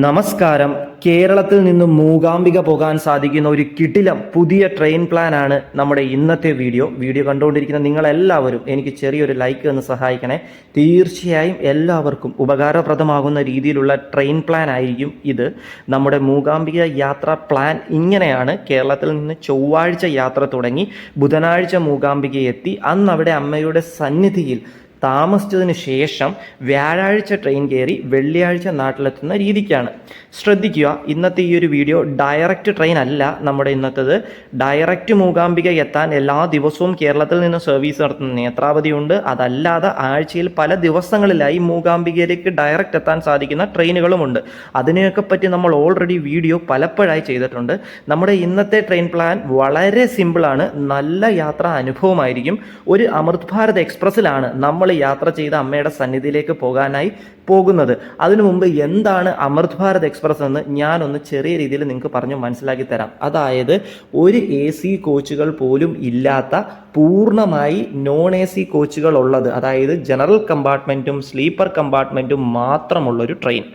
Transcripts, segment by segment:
നമസ്കാരം. കേരളത്തിൽ നിന്നും മൂകാംബിക പോകാൻ സാധിക്കുന്ന ഒരു കിടിലം പുതിയ ട്രെയിൻ പ്ലാൻ ആണ് നമ്മുടെ ഇന്നത്തെ വീഡിയോ കണ്ടുകൊണ്ടിരിക്കുന്ന നിങ്ങളെല്ലാവരും എനിക്ക് ചെറിയൊരു ലൈക്ക് എന്ന് സഹായിക്കണേ. തീർച്ചയായും എല്ലാവർക്കും ഉപകാരപ്രദമാകുന്ന രീതിയിലുള്ള ട്രെയിൻ പ്ലാൻ ആയിരിക്കും ഇത്. നമ്മുടെ മൂകാംബിക യാത്ര പ്ലാൻ ഇങ്ങനെയാണ്. കേരളത്തിൽ നിന്ന് ചൊവ്വാഴ്ച യാത്ര തുടങ്ങി ബുധനാഴ്ച മൂകാംബിക എത്തി അന്ന് അവിടെ അമ്മയുടെ സന്നിധിയിൽ താമസിച്ചതിന് ശേഷം വ്യാഴാഴ്ച ട്രെയിൻ കയറി വെള്ളിയാഴ്ച നാട്ടിലെത്തുന്ന രീതിക്കാണ്. ശ്രദ്ധിക്കുക, ഇന്നത്തെ ഈ ഒരു വീഡിയോ ഡയറക്റ്റ് ട്രെയിൻ അല്ല. നമ്മുടെ ഇന്നത്തേത് ഡയറക്റ്റ് മൂകാംബിക എത്താൻ എല്ലാ ദിവസവും കേരളത്തിൽ നിന്ന് സർവീസ് നടത്തുന്ന നേത്രാവതിയുണ്ട്. അതല്ലാതെ ആഴ്ചയിൽ പല ദിവസങ്ങളിലായി മൂകാംബികയിലേക്ക് ഡയറക്റ്റ് എത്താൻ സാധിക്കുന്ന ട്രെയിനുകളുമുണ്ട്. അതിനെയൊക്കെ പറ്റി നമ്മൾ ഓൾറെഡി വീഡിയോ പലപ്പോഴായി ചെയ്തിട്ടുണ്ട്. നമ്മുടെ ഇന്നത്തെ ട്രെയിൻ പ്ലാൻ വളരെ സിമ്പിളാണ്. നല്ല യാത്രാ അനുഭവമായിരിക്കും. ഒരു അമൃത് ഭാരത് എക്സ്പ്രസ്സിലാണ് നമ്മൾ യാത്ര ചെയ്ത അമ്മയുടെ സന്നിധിയിലേക്ക് പോകാനായി പോകുന്നത്. അതിനു മുമ്പ് എന്താണ് അമൃത് ഭാരത് എക്സ്പ്രസ് എന്ന് ഞാനൊന്ന് ചെറിയ രീതിയിൽ നിങ്ങൾക്ക് പറഞ്ഞു മനസ്സിലാക്കി തരാം. അതായത് ഒരു AC കോച്ചുകൾ പോലും ഇല്ലാത്ത പൂർണ്ണമായി നോൺ AC കോച്ചുകൾ ഉള്ളത്, അതായത് ജനറൽ കമ്പാർട്ട്മെൻറ്റും സ്ലീപ്പർ കമ്പാർട്ട്മെൻറ്റും മാത്രമുള്ളൊരു ട്രെയിൻ.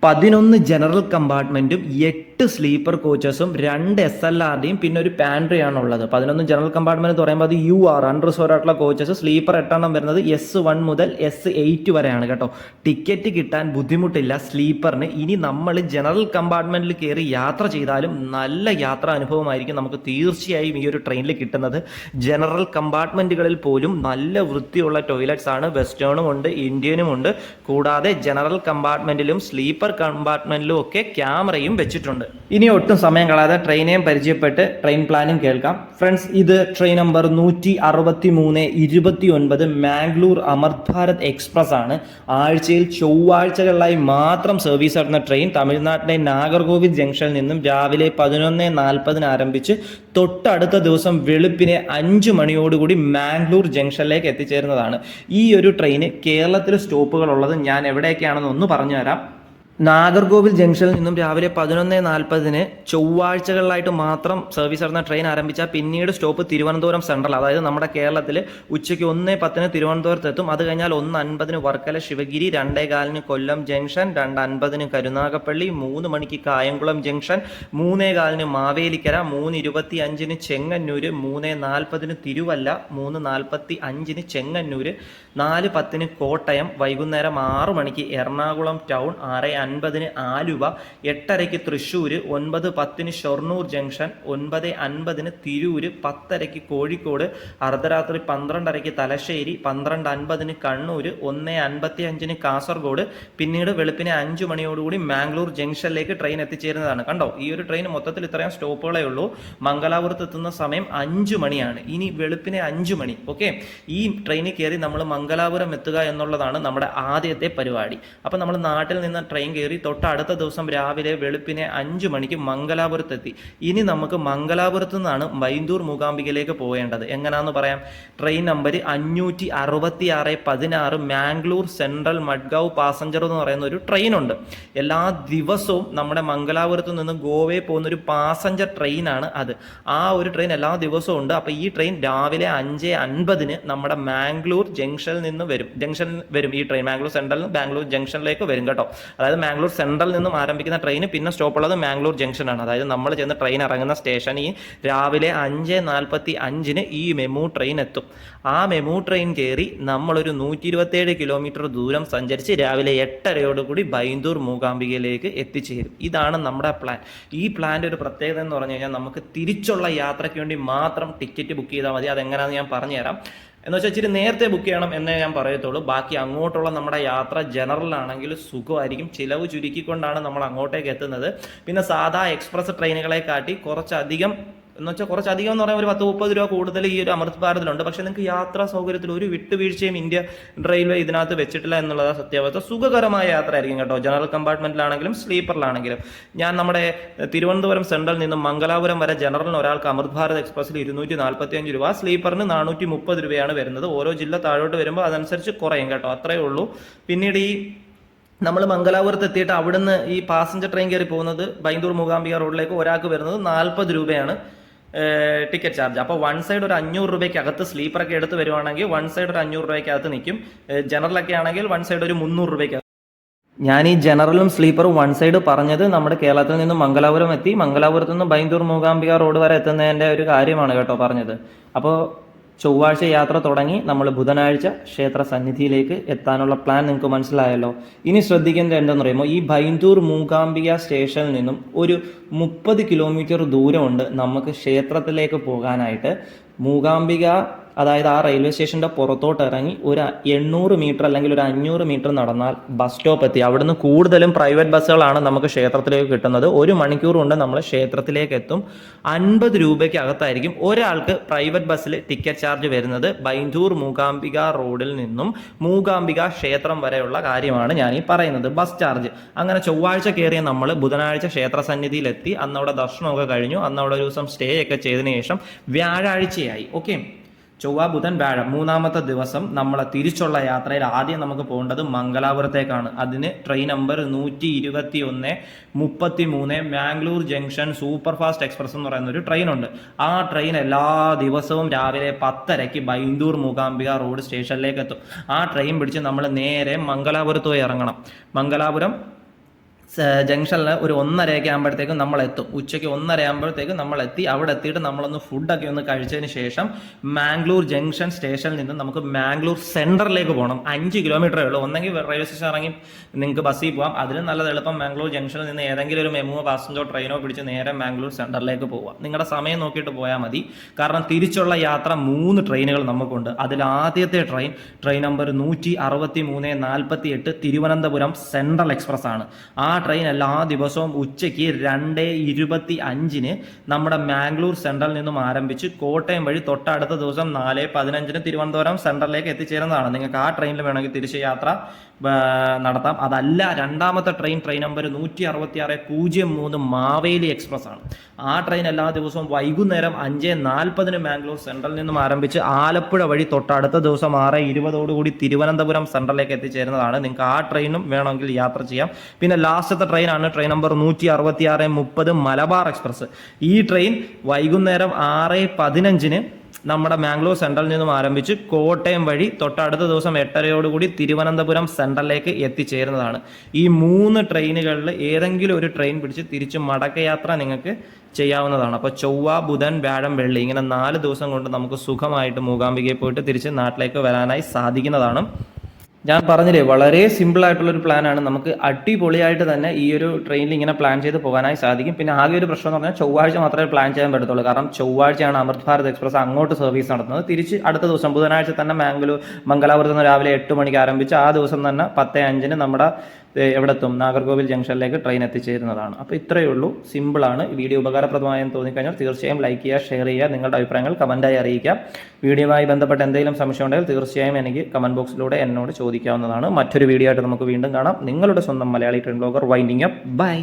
11 ജനറൽ കമ്പാർട്ട്മെൻറ്റും 8 സ്ലീപ്പർ കോച്ചസും 2 SLRDയും പിന്നെ ഒരു പാൻട്രിയാണുള്ളത്. 11 ജനറൽ കമ്പാർട്ട്മെൻറ്റ് എന്ന് പറയുമ്പോൾ അത് UR അൺറിസർവ്ഡ് ആയിട്ടുള്ള കോച്ചസ്. സ്ലീപ്പർ 8 വരുന്നത് S1 മുതൽ S8 വരെയാണ് കേട്ടോ. ടിക്കറ്റ് കിട്ടാൻ ബുദ്ധിമുട്ടില്ല സ്ലീപ്പറിന്. ഇനി നമ്മൾ ജനറൽ കമ്പാർട്ട്മെൻറ്റിൽ കയറി യാത്ര ചെയ്താലും നല്ല യാത്രാ അനുഭവമായിരിക്കും നമുക്ക് തീർച്ചയായും ഈ ഒരു ട്രെയിനിൽ കിട്ടുന്നത്. ജനറൽ കമ്പാർട്ട്മെൻറ്റുകളിൽ പോലും നല്ല വൃത്തിയുള്ള ടോയ്ലറ്റ്സ് ആണ്. വെസ്റ്റേണും ഉണ്ട്, ഇന്ത്യനും ഉണ്ട്. കൂടാതെ ജനറൽ കമ്പാർട്ട്മെൻറ്റിലും സ്ലീപ്പർ കമ്പാർട്ട്മെന്റിലും ഒക്കെ ക്യാമറയും വെച്ചിട്ടുണ്ട്. ഇനി ഒട്ടും സമയം കളയാതെ ട്രെയിനെയും പരിചയപ്പെട്ട് ട്രെയിൻ പ്ലാനും കേൾക്കാം. ഫ്രണ്ട്സ്, ഇത് ട്രെയിൻ നമ്പർ 163-29 മാംഗ്ലൂർ അമൃത് ഭാരത് എക്സ്പ്രസ് ആണ്. ആഴ്ചയിൽ ചൊവ്വാഴ്ചകളിലായി മാത്രം സർവീസ് നടത്തുന്ന ട്രെയിൻ തമിഴ്നാട്ടിലെ നാഗർകോവിൽ ജംഗ്ഷനിൽ നിന്നും രാവിലെ 11:40 ആരംഭിച്ച് തൊട്ടടുത്ത ദിവസം വെളുപ്പിനെ 5 മണിയോടുകൂടി മാംഗ്ലൂർ ജംഗ്ഷനിലേക്ക് എത്തിച്ചേരുന്നതാണ്. ഈ ഒരു ട്രെയിന് കേരളത്തിൽ സ്റ്റോപ്പുകൾ ഉള്ളത് ഞാൻ എവിടെയൊക്കെയാണെന്ന് ഒന്ന് പറഞ്ഞു തരാം. നാഗർകോവിൽ ജംഗ്ഷനിൽ നിന്നും രാവിലെ 11:40 ചൊവ്വാഴ്ചകളിലായിട്ട് മാത്രം സർവീസ് നടത്തുന്ന ട്രെയിൻ ആരംഭിച്ചാൽ പിന്നീട് സ്റ്റോപ്പ് തിരുവനന്തപുരം സെൻട്രൽ. അതായത് നമ്മുടെ കേരളത്തിൽ ഉച്ചയ്ക്ക് 1:10 തിരുവനന്തപുരത്ത് എത്തും. അത് കഴിഞ്ഞാൽ 1:50 വർക്കല ശിവഗിരി, 2:15 കൊല്ലം ജംഗ്ഷൻ, 2:50 കരുനാഗപ്പള്ളി, 3 മണിക്ക് കായംകുളം ജംഗ്ഷൻ, 3:15 മാവേലിക്കര, 3:25 ചെങ്ങന്നൂർ, 3:40 തിരുവല്ല, 3:45 ചെങ്ങന്നൂർ, 4:10 കോട്ടയം, വൈകുന്നേരം 6 മണിക്ക് എറണാകുളം ടൗൺ, 6:50 ആലുവ, 8:30 തൃശ്ശൂർ, 9:10 ഷൊർണൂർ ജംഗ്ഷൻ, 9:50 തിരൂർ, 10:30 കോഴിക്കോട്, അർദ്ധരാത്രി 12:30 തലശ്ശേരി, 12:50 കണ്ണൂർ, 1:55 കാസർഗോഡ്. പിന്നീട് വെളുപ്പിനെ 5 മണിയോടുകൂടി മാംഗ്ലൂർ ജംഗ്ഷനിലേക്ക് ട്രെയിൻ എത്തിച്ചേരുന്നതാണ്. കണ്ടോ, ഈ ഒരു ട്രെയിൻ മൊത്തത്തിൽ ഇത്രയും സ്റ്റോപ്പുകളേ ഉള്ളൂ. മംഗലാപുരത്ത് എത്തുന്ന സമയം 5 മണിയാണ്. ഇനി വെളുപ്പിനെ 5 മണി. ഓക്കെ, ഈ ട്രെയിനിൽ കയറി നമ്മൾ മംഗലാപുരം എത്തുക എന്നുള്ളതാണ് നമ്മുടെ ആദ്യത്തെ പരിപാടി. അപ്പം നമ്മൾ നാട്ടിൽ നിന്ന് ട്രെയിൻ കയറി തൊട്ടടുത്ത ദിവസം രാവിലെ വെളുപ്പിനെ 5 മണിക്ക് മംഗലാപുരത്തെത്തി. ഇനി നമുക്ക് മംഗലാപുരത്ത് നിന്നാണ് ബൈന്ദൂർ മൂകാംബികയിലേക്ക് പോകേണ്ടത്. എങ്ങനെയാണെന്ന് പറയാം. Train number 566-16 Mangalore central Madgaon passenger എന്ന് പറയുന്ന ഒരു ട്രെയിൻ ഉണ്ട്. എല്ലാ ദിവസവും നമ്മുടെ മംഗലാപുരത്ത് നിന്ന് ഗോവയിൽ പോകുന്ന ഒരു പാസഞ്ചർ ട്രെയിനാണ് അത്. ആ ഒരു ട്രെയിൻ എല്ലാ ദിവസവും ഉണ്ട്. അപ്പോൾ ഈ ട്രെയിൻ രാവിലെ 5:50 നമ്മുടെ മാംഗ്ലൂർ ജംഗ്ഷനിൽ നിന്ന് വരും. ഈ ട്രെയിൻ മാംഗ്ലൂർ സെൻട്രലിൽ നിന്ന് ബാംഗ്ലൂർ ജംഗ്ഷനിലേക്ക് വരും കേട്ടോ. അതായത് മാംഗ്ലൂർ സെൻട്രലിൽ നിന്നും ആരംഭിക്കുന്ന ട്രെയിൻ പിന്നെ സ്റ്റോപ്പ് ഉള്ളത് മാംഗ്ലൂർ ജംഗ്ഷനാണ്. അതായത് നമ്മൾ ചെന്ന് ട്രെയിൻ ഇറങ്ങുന്ന സ്റ്റേഷൻ ഈ രാവിലെ 5:45 ഈ മെമു ട്രെയിൻ എത്തും. ആ മെമു ട്രെയിൻ കയറി നമ്മളൊരു 127 കിലോമീറ്റർ ദൂരം സഞ്ചരിച്ച് രാവിലെ 8:30 ബൈന്ദൂർ മൂകാംബികയിലേക്ക് എത്തിച്ചേരും. ഇതാണ് നമ്മുടെ പ്ലാൻ. ഈ പ്ലാൻ്റെ ഒരു പ്രത്യേകത എന്ന് പറഞ്ഞു കഴിഞ്ഞാൽ നമുക്ക് തിരിച്ചുള്ള യാത്രയ്ക്ക് വേണ്ടി മാത്രം ടിക്കറ്റ് ബുക്ക് ചെയ്താൽ മതി. അതെങ്ങനെയാണെന്ന് ഞാൻ പറഞ്ഞുതരാം. എന്ന് വെച്ചാൽ ഇച്ചിരി നേരത്തെ ബുക്ക് ചെയ്യണം എന്നേ ഞാൻ പറയത്തുള്ളൂ. ബാക്കി അങ്ങോട്ടുള്ള നമ്മുടെ യാത്ര ജനറലാണെങ്കിൽ സുഖമായിരിക്കും. ചിലവ് ചുരുക്കിക്കൊണ്ടാണ് നമ്മൾ അങ്ങോട്ടേക്ക് എത്തുന്നത്. പിന്നെ സാധാ എക്സ്പ്രസ് ട്രെയിനുകളെ കാട്ടി കുറച്ചധികം എന്ന് പറഞ്ഞാൽ ഒരു 10-30 രൂപ കൂടുതൽ ഈ ഒരു അമൃത് ഭാരതിലുണ്ട്. പക്ഷേ നിങ്ങൾക്ക് യാത്രാ സൗകര്യത്തിൽ ഒരു വിട്ടുവീഴ്ചയും ഇന്ത്യ റെയിൽവേ ഇതിനകത്ത് വെച്ചിട്ടില്ല എന്നുള്ളതാണ് സത്യാവസ്ഥ. സുഖകരമായ യാത്ര ആയിരിക്കും കേട്ടോ. ജനറൽ കമ്പാർട്ട്മെന്റിലാണെങ്കിലും സ്ലീപ്പറിലാണെങ്കിലും. ഞാൻ നമ്മുടെ തിരുവനന്തപുരം സെൻട്രലിൽ നിന്നും മംഗലാപുരം വരെ ജനറലിന് ഒരാൾക്ക് അമൃത് ഭാരത് എക്സ്പ്രസ്സിൽ 245 രൂപ, സ്ലീപ്പറിന് 430 രൂപയാണ് വരുന്നത്. ഓരോ ജില്ല താഴോട്ട് വരുമ്പോൾ അതനുസരിച്ച് കുറയും കേട്ടോ. അത്രയേ ഉള്ളൂ. പിന്നീട് ഈ നമ്മൾ മംഗലാപുരത്ത് എത്തിയിട്ട് അവിടുന്ന് ഈ പാസഞ്ചർ ട്രെയിൻ കയറി പോകുന്നത് ബൈന്ദൂർ മൂകാംബിക റോഡിലേക്ക് ഒരാൾക്ക് വരുന്നത് 40 രൂപയാണ് ടിക്കറ്റ് ചാർജ്. അപ്പോൾ വൺ സൈഡ് ഒരു 500 രൂപയ്ക്ക് അകത്ത് സ്ലീപ്പറൊക്കെ എടുത്ത് വരുവാണെങ്കിൽ വൺ സൈഡ് ഒരു 500 രൂപയ്ക്ക് അകത്ത് നിൽക്കും. ജനറലൊക്കെ ആണെങ്കിൽ വൺ സൈഡ് ഒരു 300 രൂപയ്ക്ക് ഞാൻ ഈ ജനറലും സ്ലീപ്പറും വൺ സൈഡ് പറഞ്ഞത് നമ്മുടെ കേരളത്തിൽ നിന്ന് മംഗലാപുരം എത്തി മംഗലാപുരത്ത് നിന്ന് ബൈന്ദൂർ മൂകാംബിക റോഡ് വരെ എത്തുന്നതിൻ്റെ ഒരു കാര്യമാണ് കേട്ടോ പറഞ്ഞത്. അപ്പോൾ ചൊവ്വാഴ്ച യാത്ര തുടങ്ങി നമ്മൾ ബുധനാഴ്ച ക്ഷേത്ര സന്നിധിയിലേക്ക് എത്താനുള്ള പ്ലാൻ നിങ്ങൾക്ക് മനസ്സിലായല്ലോ. ഇനി ശ്രദ്ധിക്കേണ്ടത് എന്തെന്ന് പറയുമ്പോൾ ഈ ബൈന്ദൂർ മൂകാംബിക സ്റ്റേഷനിൽ നിന്നും ഒരു 30 കിലോമീറ്റർ ദൂരമുണ്ട് നമുക്ക് ക്ഷേത്രത്തിലേക്ക് പോകാനായിട്ട്. മൂകാംബിക അതായത് ആ റെയിൽവേ സ്റ്റേഷൻ്റെ പുറത്തോട്ട് ഇറങ്ങി ഒരു 800 മീറ്റർ അല്ലെങ്കിൽ ഒരു 500 മീറ്റർ നടന്നാൽ ബസ് സ്റ്റോപ്പ് എത്തി. അവിടുന്ന് കൂടുതലും പ്രൈവറ്റ് ബസ്സുകളാണ് നമുക്ക് ക്ഷേത്രത്തിലേക്ക് കിട്ടുന്നത്. 1 മണിക്കൂർ കൊണ്ട് നമ്മൾ ക്ഷേത്രത്തിലേക്ക് എത്തും. 50 രൂപയ്ക്ക് അകത്തായിരിക്കും ഒരാൾക്ക് പ്രൈവറ്റ് ബസ്സിൽ ടിക്കറ്റ് ചാർജ് വരുന്നത്. ബൈന്ദൂർ മൂകാംബിക റോഡിൽ നിന്നും മൂകാംബിക ക്ഷേത്രം വരെയുള്ള കാര്യമാണ് ഞാൻ ഈ പറയുന്നത്, ബസ് ചാർജ്. അങ്ങനെ ചൊവ്വാഴ്ച കയറിയ നമ്മൾ ബുധനാഴ്ച ക്ഷേത്ര സന്നിധിയിലെത്തി. അന്ന് അവിടെ ദർശനമൊക്കെ കഴിഞ്ഞു. അന്ന് അവിടെ ഒരു ദിവസം സ്റ്റേ ഒക്കെ ചെയ്തതിന് ശേഷം വ്യാഴാഴ്ചയായി. ഓക്കെ, ചൊവ്വ ബുധൻ വ്യാഴം 3ാമത്തെ ദിവസം നമ്മളെ തിരിച്ചുള്ള യാത്രയിൽ ആദ്യം നമുക്ക് പോകേണ്ടത് മംഗലാപുരത്തേക്കാണ്. അതിന് train number 121-33 Mangalore junction super fast express എന്ന് പറയുന്ന ഒരു ട്രെയിൻ ഉണ്ട്. ആ ട്രെയിൻ എല്ലാ ദിവസവും രാവിലെ 10:30 ബൈന്ദൂർ മൂകാംബിക റോഡ് സ്റ്റേഷനിലേക്ക് എത്തും. ആ ട്രെയിൻ പിടിച്ച് നമ്മൾ നേരെ മംഗലാപുരത്ത് പോയി ഇറങ്ങണം. മംഗലാപുരം ജംഗ്ഷനിൽ ഒരു 1:30 ആകുമ്പോഴത്തേക്കും നമ്മൾ എത്തും. ഉച്ചയ്ക്ക് 1:30 ആകുമ്പോഴത്തേക്കും നമ്മൾ എത്തി. അവിടെ എത്തിയിട്ട് നമ്മളൊന്ന് ഫുഡൊക്കെ ഒന്ന് കഴിച്ചതിന് ശേഷം മാംഗ്ലൂർ ജംഗ്ഷൻ സ്റ്റേഷനിൽ നിന്ന് നമുക്ക് മാംഗ്ലൂർ സെൻറ്ററിലേക്ക് പോകണം. 5 കിലോമീറ്ററേ ഉള്ളൂ. ഒന്നെങ്കിൽ റെയിൽവേ സ്റ്റേഷൻ ഇറങ്ങി നിങ്ങൾക്ക് ബസ്സിൽ പോകാം. അതിലും നല്ലത് എളുപ്പം മാംഗ്ലൂർ ജംഗ്ഷനിൽ നിന്ന് ഏതെങ്കിലും ഒരു മെമോ പാസഞ്ചറോ ട്രെയിനോ പിടിച്ച് നേരെ മാംഗ്ലൂർ സെൻറ്ററിലേക്ക് പോവുക. നിങ്ങളുടെ സമയം നോക്കിയിട്ട് പോയാൽ മതി. കാരണം തിരിച്ചുള്ള യാത്ര 3 ട്രെയിനുകൾ നമുക്കുണ്ട്. അതിൽ ആദ്യത്തെ train number 163-48 Thiruvananthapuram central express ആണ്. ആ ട്രെയിൻ എല്ലാ ദിവസവും ഉച്ചയ്ക്ക് 2:25 നമ്മുടെ മാംഗ്ലൂർ സെൻട്രലിൽ നിന്നും ആരംഭിച്ച് കോട്ടയം വഴി തൊട്ടടുത്ത ദിവസം 4:15 തിരുവനന്തപുരം സെൻട്രലിലേക്ക് എത്തിച്ചേരുന്നതാണ്. നിങ്ങൾക്ക് ആ ട്രെയിനിൽ വേണമെങ്കിൽ തിരിച്ച് യാത്ര നടത്താം. അതല്ല, 2ാമത്തെ ട്രെയിൻ നമ്പർ 166-03 മാവേലി എക്സ്പ്രസ് ആണ്. ആ ട്രെയിൻ എല്ലാ ദിവസവും വൈകുന്നേരം 5:40 മാംഗ്ലൂർ സെൻട്രലിൽ നിന്നും ആരംഭിച്ച് ആലപ്പുഴ വഴി തൊട്ടടുത്ത ദിവസം 6:20 തിരുവനന്തപുരം സെൻട്രലിലേക്ക് എത്തിച്ചേരുന്നതാണ്. നിങ്ങൾക്ക് ആ ട്രെയിനും വേണമെങ്കിൽ യാത്ര ചെയ്യാം. പിന്നെ ലാസ്റ്റത്തെ ട്രെയിനാണ് ട്രെയിൻ നമ്പർ 166-30 മലബാർ എക്സ്പ്രസ്. ഈ ട്രെയിൻ വൈകുന്നേരം 6:15 നമ്മുടെ മാംഗ്ലൂർ സെൻട്രലിൽ നിന്നും ആരംഭിച്ച് കോട്ടയം വഴി തൊട്ടടുത്ത ദിവസം 8:30 തിരുവനന്തപുരം സെൻട്രലിലേക്ക് എത്തിച്ചേരുന്നതാണ്. ഈ 3 ട്രെയിനുകളിൽ ഏതെങ്കിലും ഒരു ട്രെയിൻ പിടിച്ച് തിരിച്ച് മടക്കയാത്ര നിങ്ങൾക്ക് ചെയ്യാവുന്നതാണ്. അപ്പോൾ ചൊവ്വ ബുധൻ വ്യാഴം വെള്ളി ഇങ്ങനെ 4 ദിവസം കൊണ്ട് നമുക്ക് സുഖമായിട്ട് മൂകാംബികയിൽ പോയിട്ട് തിരിച്ച് നാട്ടിലേക്ക് വരാനായി സാധിക്കുന്നതാണ്. ഞാൻ പറഞ്ഞില്ലേ, വളരെ സിമ്പിൾ ആയിട്ടുള്ളൊരു പ്ലാനാണ്. നമുക്ക് അടിപൊളിയായിട്ട് തന്നെ ഈ ഒരു ട്രെയിനിൽ ഇങ്ങനെ പ്ലാൻ ചെയ്ത് പോകാനായി സാധിക്കും. പിന്നെ ആകെ ഒരു പ്രശ്നം എന്ന് പറഞ്ഞാൽ ചൊവ്വാഴ്ച മാത്രമേ പ്ലാൻ ചെയ്യാൻ പറ്റത്തുള്ളൂ. കാരണം ചൊവ്വാഴ്ചയാണ് അമൃത് ഭാരത് എക്സ്പ്രസ് അങ്ങോട്ട് സർവീസ് നടത്തുന്നത്. തിരിച്ച് അടുത്ത ദിവസം ബുധനാഴ്ച തന്നെ മംഗലാപുരത്ത് നിന്ന് രാവിലെ 8 മണിക്ക് ആരംഭിച്ച് ആ ദിവസം തന്നെ 10:05 നമ്മുടെ എവിടെത്തും നാഗർകോവിൽ ജംഗ്ഷനിലേക്ക് ട്രെയിൻ എത്തിച്ചേരുന്നതാണ്. അപ്പോൾ ഇത്രയേ ഉള്ളൂ, സിമ്പിളാണ്. വീഡിയോ ഉപകാരപ്രദമായെന്ന് തോന്നിക്കഴിഞ്ഞാൽ തീർച്ചയായും ലൈക്ക് ചെയ്യുക, ഷെയർ ചെയ്യുക, നിങ്ങളുടെ അഭിപ്രായങ്ങൾ കമൻറ്റായി അറിയിക്കുക. വീഡിയോയുമായി ബന്ധപ്പെട്ട് എന്തെങ്കിലും സംശയം ഉണ്ടെങ്കിൽ തീർച്ചയായും എനിക്ക് കമൻറ്റ് ബോക്സിലൂടെ എന്നോട് ചോദിക്കാവുന്നതാണ്. മറ്റൊരു വീഡിയോ ആയിട്ട് നമുക്ക് വീണ്ടും കാണാം. നിങ്ങളുടെ സ്വന്തം Malayali train blogger winding up. By.